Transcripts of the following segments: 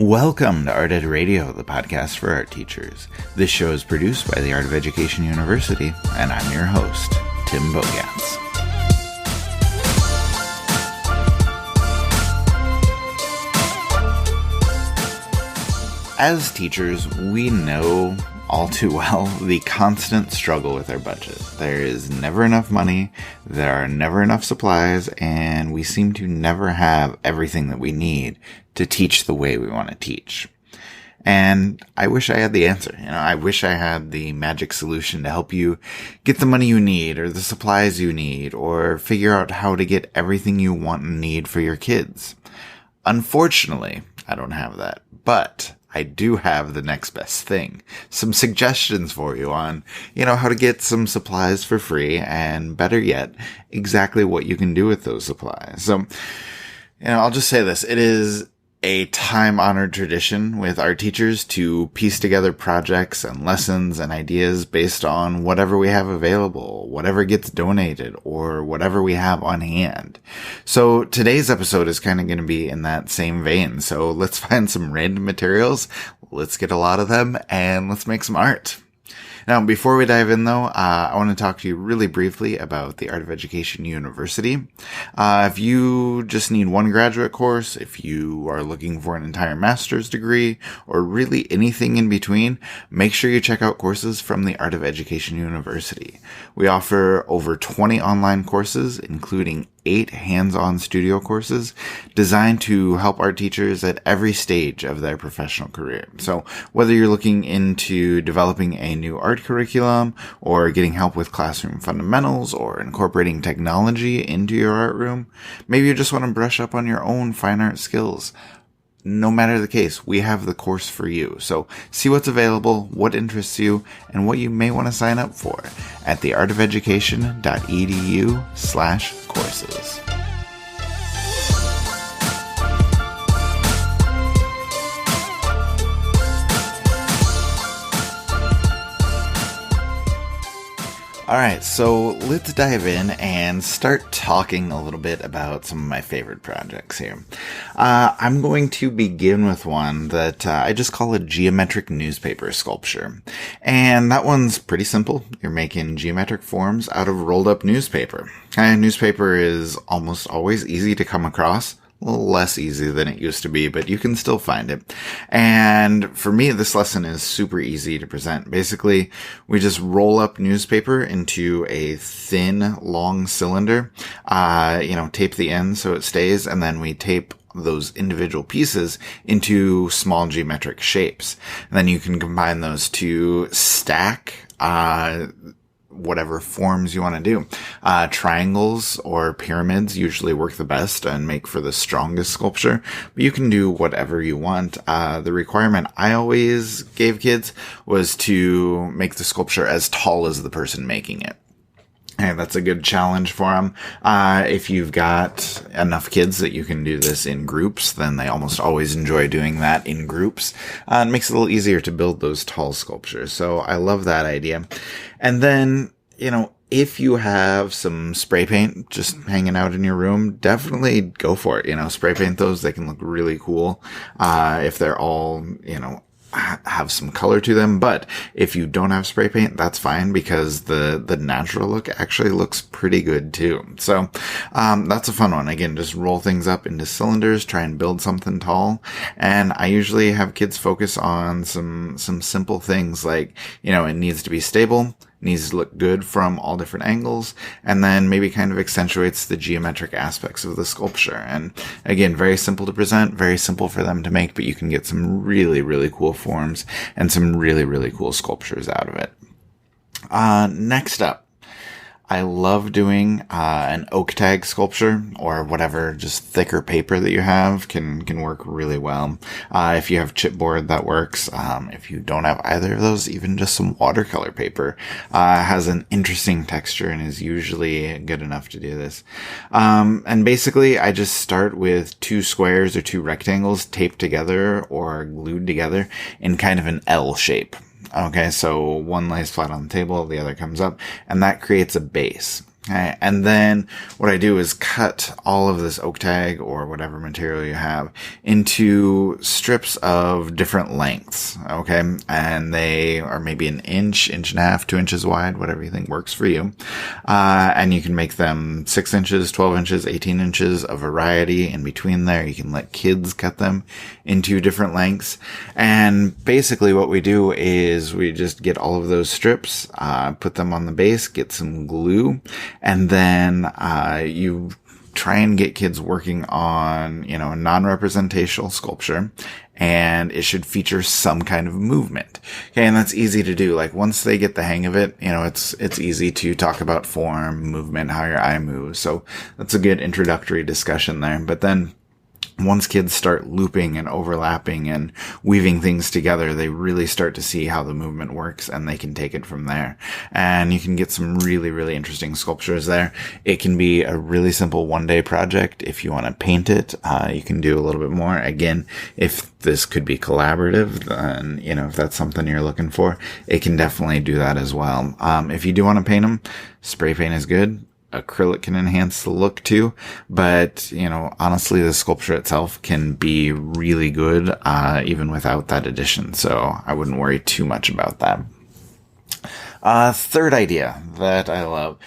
Welcome to Art Ed Radio, the podcast for art teachers. This show is produced by the Art of Education University, and I'm your host, Tim Bogatz. As teachers, we know all too well the constant struggle with our budget. There is never enough money, there are never enough supplies, and we seem to never have everything that we need to teach the way we want to teach. And I wish I had the answer. I wish I had the magic solution to help you get the money you need or the supplies you need or figure out how to get everything you want and need for your kids. Unfortunately, I don't have that, but I do have the next best thing. Some suggestions for you on, how to get some supplies for free and better yet, exactly what you can do with those supplies. So, I'll just say this. It is a time-honored tradition with our teachers to piece together projects and lessons and ideas based on whatever we have available, whatever gets donated, or whatever we have on hand. So today's episode is kind of going to be in that same vein. So let's find some random materials, let's get a lot of them, and let's make some art. Now, before we dive in, though, I want to talk to you really briefly about the Art of Education University. If you just need one graduate course, if you are looking for an entire master's degree, or really anything in between, make sure you check out courses from the Art of Education University. We offer over 20 online courses, including 8 hands-on studio courses designed to help art teachers at every stage of their professional career. So whether you're looking into developing a new art curriculum or getting help with classroom fundamentals or incorporating technology into your art room, maybe you just want to brush up on your own fine art skills. No matter the case, we have the course for you. So see what's available, what interests you, and what you may want to sign up for at theartofeducation.edu/courses. All right, so let's dive in and start talking a little bit about some of my favorite projects here. I'm going to begin with one that I just call a geometric newspaper sculpture. And that one's pretty simple. You're making geometric forms out of rolled up newspaper. And newspaper is almost always easy to come across. A little less easy than it used to be, but you can still find it. And for me, this lesson is super easy to present. Basically, we just roll up newspaper into a thin, long cylinder, tape the end so it stays, and then we tape those individual pieces into small geometric shapes. And then you can combine those to stack, whatever forms you want to do. Triangles or pyramids usually work the best and make for the strongest sculpture, but you can do whatever you want. The requirement I always gave kids was to make the sculpture as tall as the person making it. And that's a good challenge for them. If you've got enough kids that you can do this in groups, then they almost always enjoy doing that in groups. It makes it a little easier to build those tall sculptures. So I love that idea. And then, if you have some spray paint just hanging out in your room, definitely go for it. Spray paint those. They can look really cool. If they're all, have some color to them. But if you don't have spray paint, that's fine because the natural look actually looks pretty good too. So, that's a fun one. Again, just roll things up into cylinders, try and build something tall. And I usually have kids focus on some simple things like, it needs to be stable, needs to look good from all different angles, and then maybe kind of accentuates the geometric aspects of the sculpture. And again, very simple to present, very simple for them to make, but you can get some really, really cool forms and some really, really cool sculptures out of it. Next up, I love doing an oak tag sculpture or whatever, just thicker paper that you have can work really well. If you have chipboard, that works. If you don't have either of those, even just some watercolor paper has an interesting texture and is usually good enough to do this. And basically, I just start with 2 squares or 2 rectangles taped together or glued together in kind of an L shape. Okay, so one lays flat on the table, the other comes up, and that creates a base. Okay, and then what I do is cut all of this oak tag or whatever material you have into strips of different lengths. Okay. And they are maybe an inch, inch and a half, 2 inches wide, whatever you think works for you. And you can make them 6 inches, 12 inches, 18 inches, a variety in between there. You can let kids cut them into different lengths. And basically what we do is we just get all of those strips, put them on the base, get some glue, and then you try and get kids working on, a non-representational sculpture, and it should feature some kind of movement. Okay, and that's easy to do. Like once they get the hang of it, it's easy to talk about form, movement, how your eye moves. So that's a good introductory discussion there. But then once kids start looping and overlapping and weaving things together, they really start to see how the movement works, and they can take it from there. And you can get some really, really interesting sculptures there. It can be a really simple one-day project. If you want to paint it, you can do a little bit more. Again, if this could be collaborative, then, if that's something you're looking for, it can definitely do that as well. If you do want to paint them, spray paint is good. Acrylic can enhance the look too, but honestly, the sculpture itself can be really good even without that addition, so I wouldn't worry too much about that. Third idea that I love,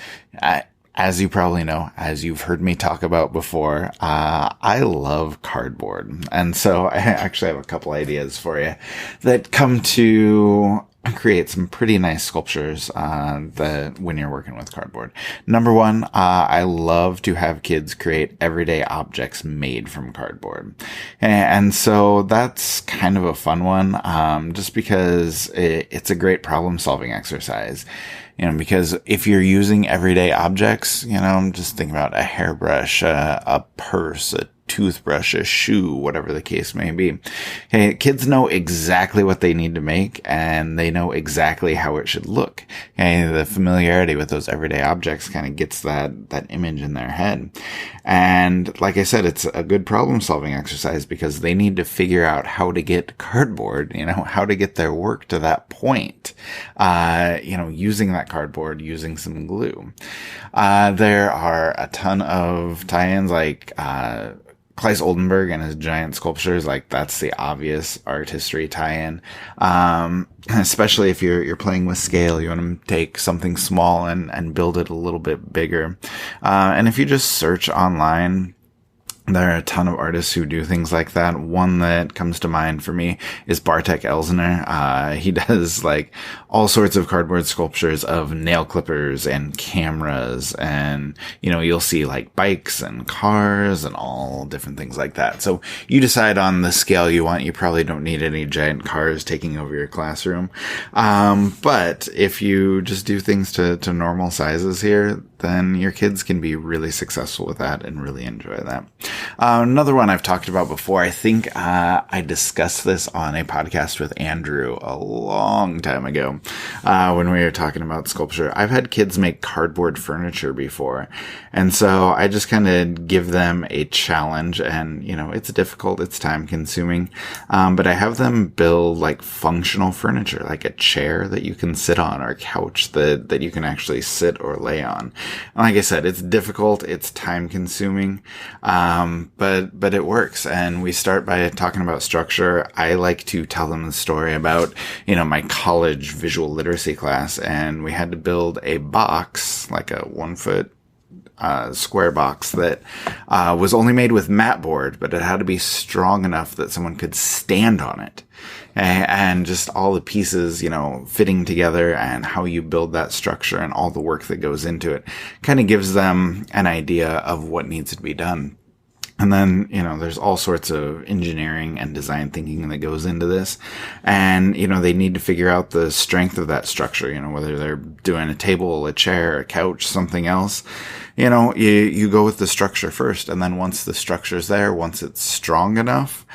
as you probably know, as you've heard me talk about before, I love cardboard, and so I actually have a couple ideas for you that come to create some pretty nice sculptures that when you're working with cardboard. Number one, I love to have kids create everyday objects made from cardboard. And so that's kind of a fun one, just because it's a great problem solving exercise. Because if you're using everyday objects, just think about a hairbrush, a purse, a toothbrush, a shoe, whatever the case may be. Okay, kids know exactly what they need to make, and they know exactly how it should look. Okay, the familiarity with those everyday objects kind of gets that image in their head. And like I said, it's a good problem solving exercise because they need to figure out how to get cardboard, how to get their work to that point, using that cardboard, using some glue. There are a ton of tie-ins like, Claes Oldenburg and his giant sculptures, like that's the obvious art history tie-in. Especially if you're playing with scale, you want to take something small and build it a little bit bigger. And if you just search online, there are a ton of artists who do things like that. One that comes to mind for me is Bartek Elsner. He does like all sorts of cardboard sculptures of nail clippers and cameras, and you'll see like bikes and cars and all different things like that. So you decide on the scale you want. You probably don't need any giant cars taking over your classroom. But if you just do things to normal sizes here, then your kids can be really successful with that and really enjoy that. Another one I've talked about before, I think I discussed this on a podcast with Andrew a long time ago when we were talking about sculpture. I've had kids make cardboard furniture before, and so I just kind of give them a challenge, and it's difficult, it's time consuming, but I have them build like functional furniture, like a chair that you can sit on or a couch that you can actually sit or lay on. And like I said, it's difficult, it's time consuming, but it works. And we start by talking about structure. I like to tell them the story about, my college visual literacy class, and we had to build a box, like a 1 foot square box that was only made with mat board, but it had to be strong enough that someone could stand on it. And just all the pieces, fitting together, and how you build that structure and all the work that goes into it kind of gives them an idea of what needs to be done. And then, there's all sorts of engineering and design thinking that goes into this. And, they need to figure out the strength of that structure, whether they're doing a table, a chair, a couch, something else. You go with the structure first. And then once the structure's there, once it's strong enough,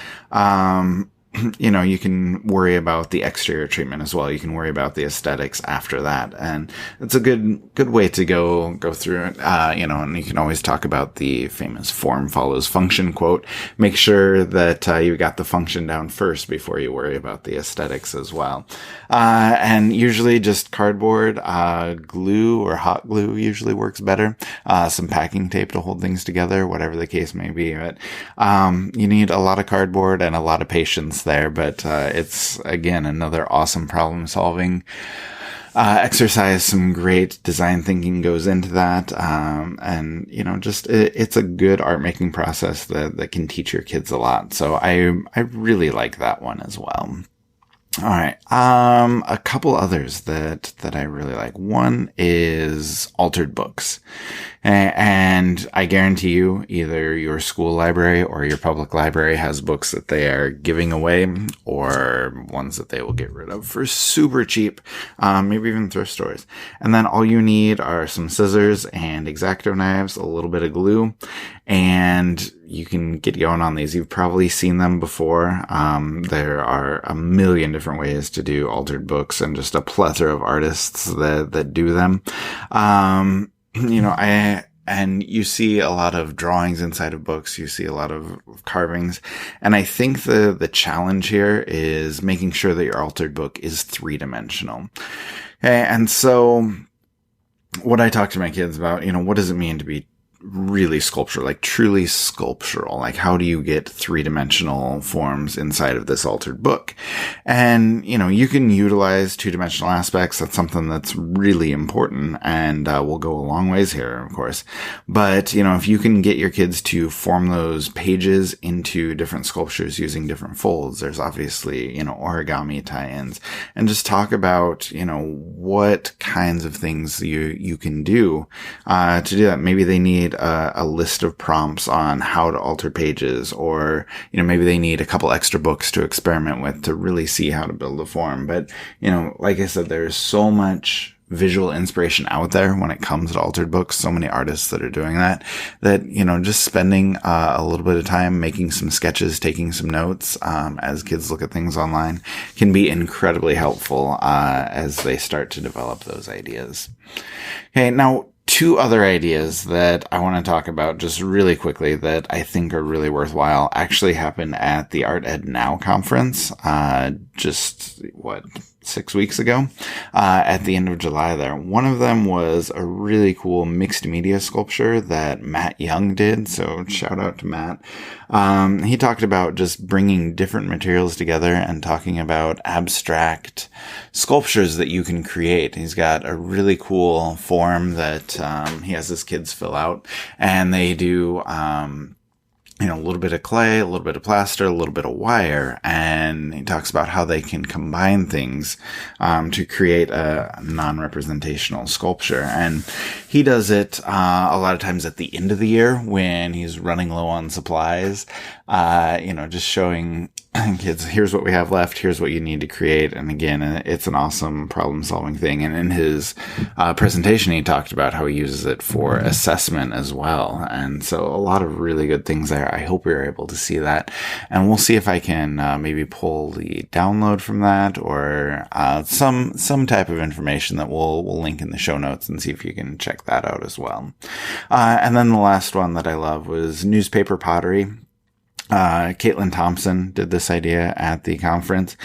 you can worry about the exterior treatment as well. You can worry about the aesthetics after that. And it's a good way to go through it. And you can always talk about the famous form follows function quote. Make sure that you got the function down first before you worry about the aesthetics as well. And usually just cardboard, glue or hot glue usually works better. Some packing tape to hold things together, whatever the case may be. But you need a lot of cardboard and a lot of patience there. But it's, again, another awesome problem solving exercise. Some great design thinking goes into that. And it's a good art making process that can teach your kids a lot. So I really like that one as well. All right. A couple others that I really like. One is altered books. And I guarantee you, either your school library or your public library has books that they are giving away or ones that they will get rid of for super cheap, maybe even thrift stores. And then all you need are some scissors and X-Acto knives, a little bit of glue, and you can get going on these. You've probably seen them before. There are a million different ways to do altered books and just a plethora of artists that do them. And you see a lot of drawings inside of books. You see a lot of carvings. And I think the challenge here is making sure that your altered book is 3-dimensional. Okay, and so what I talk to my kids about, what does it mean to be really sculptural, like truly sculptural? Like, how do you get 3-dimensional forms inside of this altered book? And, you can utilize 2-dimensional aspects. That's something that's really important and will go a long ways here, of course. But, if you can get your kids to form those pages into different sculptures using different folds, there's obviously, origami tie-ins, and just talk about, what kinds of things you can do to do that. Maybe they need a list of prompts on how to alter pages, or, maybe they need a couple extra books to experiment with to really see how to build a form. But, like I said, there's so much visual inspiration out there when it comes to altered books. So many artists that are doing that, just spending a little bit of time making some sketches, taking some notes, as kids look at things online can be incredibly helpful, as they start to develop those ideas. Okay. Now, 2 other ideas that I want to talk about just really quickly that I think are really worthwhile actually happened at the Art Ed Now conference, 6 weeks ago, at the end of July there. One of them was a really cool mixed media sculpture that Matt Young did. So shout out to Matt. He talked about just bringing different materials together and talking about abstract sculptures that you can create. He's got a really cool form that he has his kids fill out, and they do a little bit of clay, a little bit of plaster, a little bit of wire. And he talks about how they can combine things to create a non-representational sculpture. And he does it a lot of times at the end of the year when he's running low on supplies, just showing kids, here's what we have left, here's what you need to create. And again, it's an awesome problem solving thing. And in his presentation, he talked about how he uses it for assessment as well. And so a lot of really good things there. I hope we were able to see that. And we'll see if I can maybe pull the download from that, or some type of information that we'll link in the show notes, and see if you can check that out as well. And then the last one that I love was newspaper pottery. Caitlin Thompson did this idea at the conference.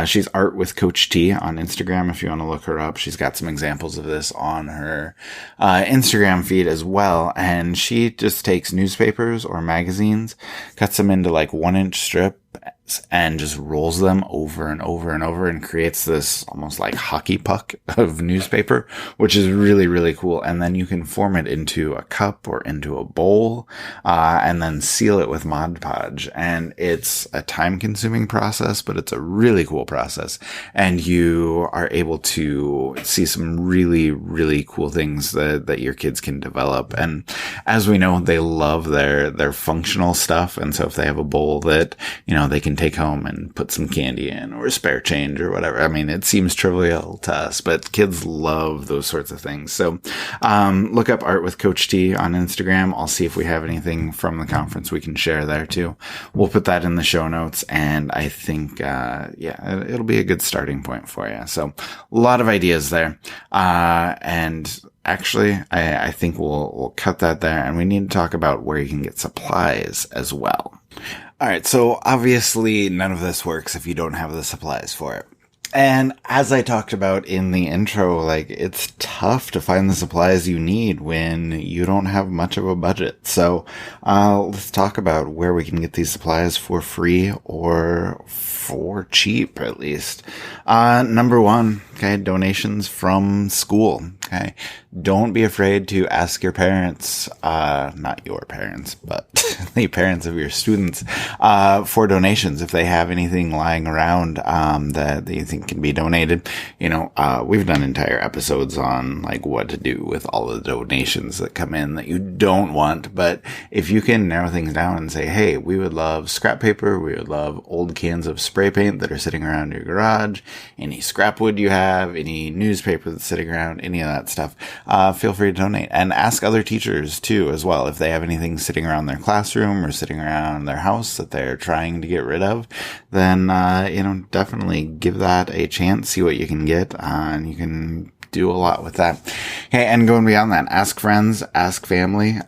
She's Art with Coach T on Instagram, if you want to look her up. She's got some examples of this on her Instagram feed as well. And she just takes newspapers or magazines, cuts them into like 1-inch strips, and just rolls them over and over and over, and creates this almost like hockey puck of newspaper, which is really, really cool. And then you can form it into a cup or into a bowl, and then seal it with Mod Podge. And it's a time consuming process, but it's a really cool process. And you are able to see some really, really cool things that your kids can develop. And as we know, they love their functional stuff. And so if they have a bowl that, they can can take home and put some candy in or spare change or whatever. I mean, it seems trivial to us, but kids love those sorts of things. So look up Art with Coach T on Instagram. I'll see if we have anything from the conference we can share there too. We'll put that in the show notes, and I think it'll be a good starting point for you. So a lot of ideas there. And actually, I think we'll cut that there, and we need to talk about where you can get supplies as well. All right, so obviously none of this works if you don't have the supplies for it. And as I talked about in the intro, like, it's tough to find the supplies you need when you don't have much of a budget. So let's talk about where we can get these supplies for free or for cheap, at least. Number one, okay, donations from school. Okay. Don't be afraid to ask your parents, not your parents, but the parents of your students, for donations. If they have anything lying around, that you think can be donated. We've done entire episodes on like what to do with all the donations that come in that you don't want. But if you can narrow things down and say, hey, we would love scrap paper. We would love old cans of spray paint that are sitting around your garage, any scrap wood you have, any newspaper that's sitting around, any of that stuff. Feel free to donate, and ask other teachers too as well if they have anything sitting around their classroom or sitting around their house that they're trying to get rid of. Then definitely give that a chance, see what you can get, and you can do a lot with that. Okay, and going beyond that, ask friends, ask family.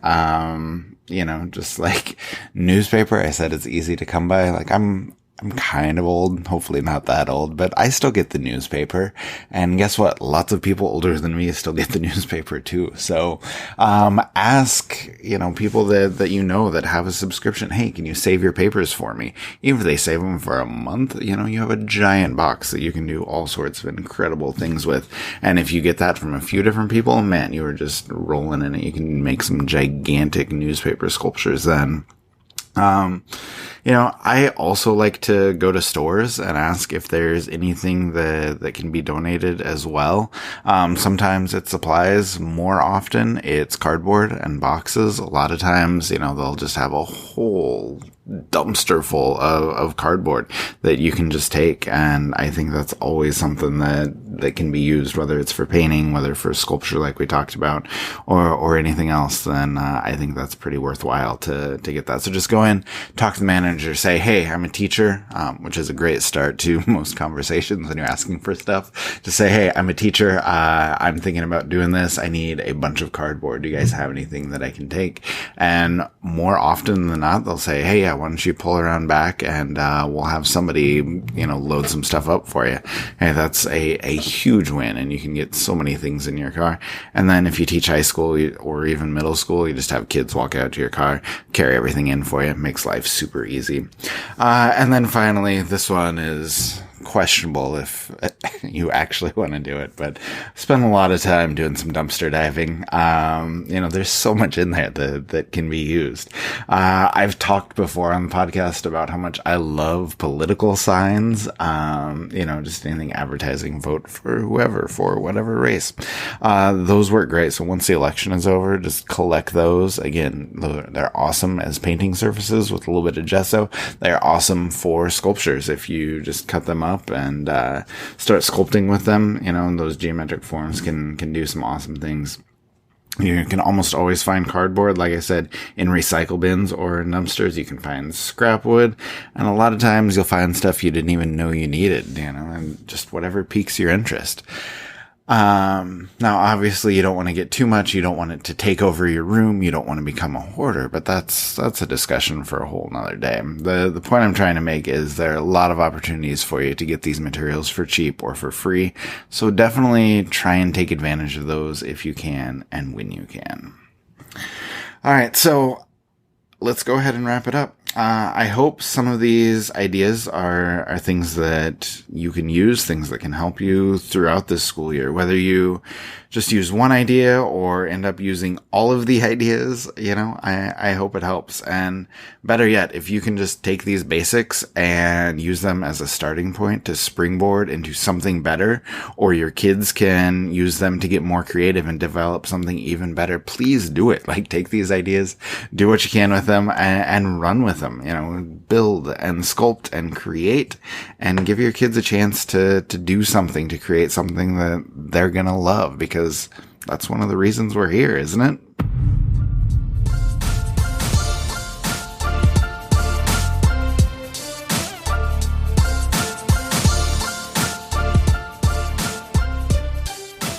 Just like newspaper, I said it's easy to come by. Like I'm kind of old, hopefully not that old, but I still get the newspaper. And guess what? Lots of people older than me still get the newspaper too. So, ask, people that that have a subscription. Hey, can you save your papers for me? Even if they save them for a month, you have a giant box that you can do all sorts of incredible things with. And if you get that from a few different people, man, you are just rolling in it. You can make some gigantic newspaper sculptures then. I also like to go to stores and ask if there's anything that can be donated as well. Sometimes it's supplies. More often it's cardboard and boxes. A lot of times, they'll just have a whole dumpster full of cardboard that you can just take. And I think that's always something that can be used, whether it's for painting, whether for sculpture like we talked about, or anything else. Then I think that's pretty worthwhile to get that. So just go in, talk to the manager, say, hey, I'm a teacher, which is a great start to most conversations when you're asking for stuff. Just say, hey, I'm a teacher. I'm thinking about doing this. I need a bunch of cardboard. Do you guys have anything that I can take? And more often than not, they'll say, hey, yeah, why don't you pull around back and we'll have somebody, load some stuff up for you. Hey, that's a huge win, and you can get so many things in your car. And then if you teach high school or even middle school, you just have kids walk out to your car, carry everything in for you. It makes life super easy. And then finally, this one is questionable if you actually want to do it, but spend a lot of time doing some dumpster diving. There's so much in there that can be used. I've talked before on the podcast about how much I love political signs. Just anything advertising, vote for whoever, for whatever race. Those work great. So once the election is over, just collect those. Again, they're awesome as painting surfaces with a little bit of gesso. They're awesome for sculptures if you just cut them up and start sculpting with them. Those geometric forms can do some awesome things. You can almost always find cardboard, like I said, in recycle bins or in dumpsters. You can find scrap wood, and a lot of times you'll find stuff you didn't even know you needed, and just whatever piques your interest. Now, obviously, you don't want to get too much. You don't want it to take over your room. You don't want to become a hoarder, but that's a discussion for a whole nother day. The point I'm trying to make is there are a lot of opportunities for you to get these materials for cheap or for free. So definitely try and take advantage of those if you can and when you can. All right. So let's go ahead and wrap it up. I hope some of these ideas are things that you can use, things that can help you throughout this school year, whether you just use one idea or end up using all of the ideas. I hope it helps. And better yet, if you can just take these basics and use them as a starting point to springboard into something better, or your kids can use them to get more creative and develop something even better, please do it. Like, take these ideas, do what you can with them, and run with with them. Build and sculpt and create, and give your kids a chance to do something, to create something that they're going to love, because that's one of the reasons we're here, isn't it?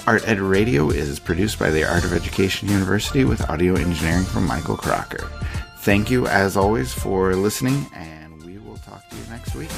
Art Ed Radio is produced by the Art of Education University with audio engineering from Michael Crocker. Thank you, as always, for listening, and we will talk to you next week.